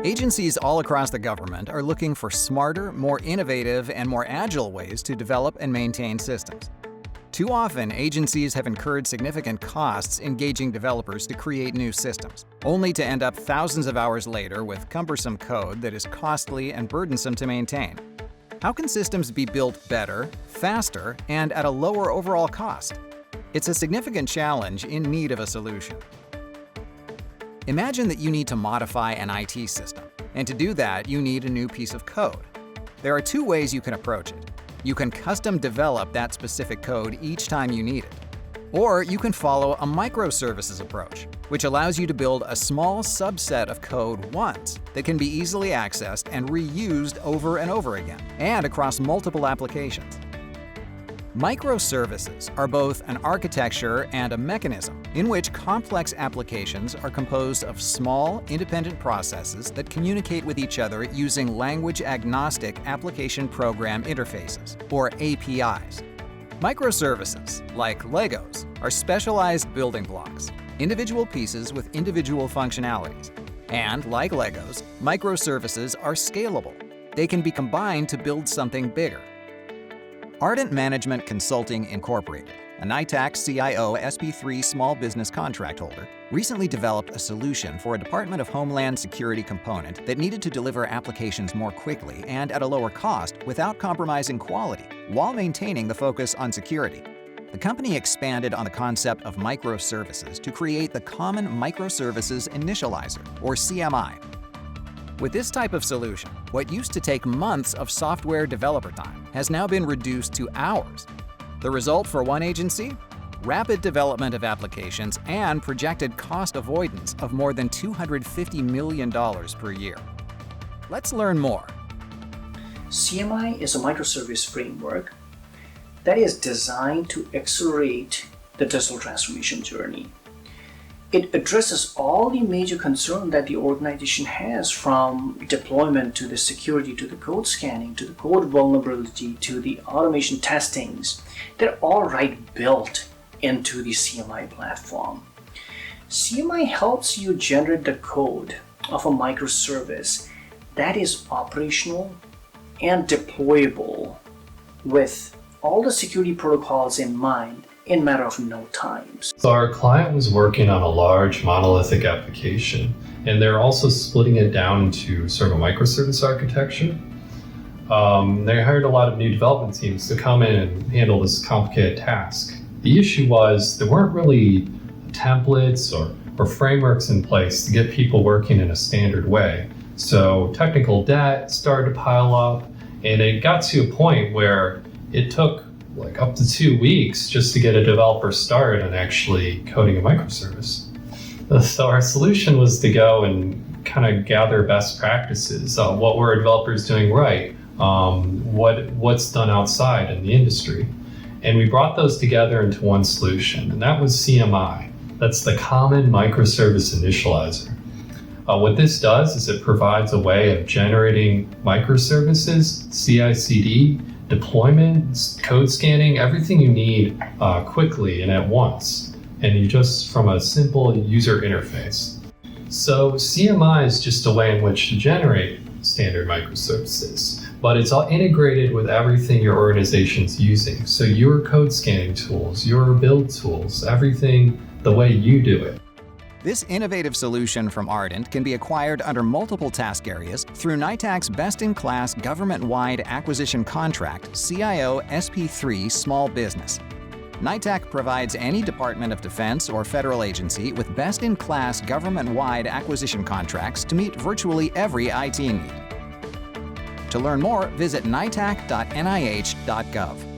Agencies all across the government are looking for smarter, more innovative, and more agile ways to develop and maintain systems. Too often, agencies have incurred significant costs engaging developers to create new systems, only to end up thousands of hours later with cumbersome code that is costly and burdensome to maintain. How can systems be built better, faster, and at a lower overall cost? It's a significant challenge in need of a solution. Imagine that you need to modify an IT system, and to do that, you need a new piece of code. There are two ways you can approach it. You can custom develop that specific code each time you need it. Or you can follow a microservices approach, which allows you to build a small subset of code once that can be easily accessed and reused over and over again, and across multiple applications. Microservices are both an architecture and a mechanism in which complex applications are composed of small, independent processes that communicate with each other using language-agnostic application program interfaces, or APIs. Microservices, like Legos, are specialized building blocks, individual pieces with individual functionalities. And like Legos, microservices are scalable. They can be combined to build something bigger. Ardent Management Consulting Incorporated, a NITAAC CIO-SP3 Small Business Contract Holder, recently developed a solution for a Department of Homeland Security component that needed to deliver applications more quickly and at a lower cost without compromising quality, while maintaining the focus on security. The company expanded on the concept of microservices to create the Common Microservices Initializer, or CMI. With this type of solution, what used to take months of software developer time has now been reduced to hours. The result for one agency? Rapid development of applications and projected cost avoidance of more than $250 million per year. Let's learn more. CMI is a microservice framework that is designed to accelerate the digital transformation journey. It addresses all the major concerns that the organization has, from deployment to the security, to the code scanning, to the code vulnerability, to the automation testings. They're all built into the CMI platform. CMI helps you generate the code of a microservice that is operational and deployable with all the security protocols in mind in a matter of no time. So our client was working on a large monolithic application, and they're also splitting it down into sort of a microservice architecture. They hired a lot of new development teams to come in and handle this complicated task. The issue was there weren't really templates or frameworks in place to get people working in a standard way. So technical debt started to pile up, and it got to a point where it took up to 2 weeks just to get a developer started on actually coding a microservice. So our solution was to go and kind of gather best practices. What were developers doing right? What's done outside in the industry? And we brought those together into one solution, and that was CMI. That's the Common Microservice Initializer. What this does is it provides a way of generating microservices, CI/CD, deployment, code scanning, everything you need quickly and at once, and you just from a simple user interface. So CMI is just a way in which to generate standard microservices, but it's all integrated with everything your organization's using. So your code scanning tools, your build tools, everything the way you do it. This innovative solution from Ardent can be acquired under multiple task areas through NITAAC's best-in-class government-wide acquisition contract, CIO-SP3 Small Business. NITAAC provides any Department of Defense or federal agency with best-in-class government-wide acquisition contracts to meet virtually every IT need. To learn more, visit nitaac.nih.gov.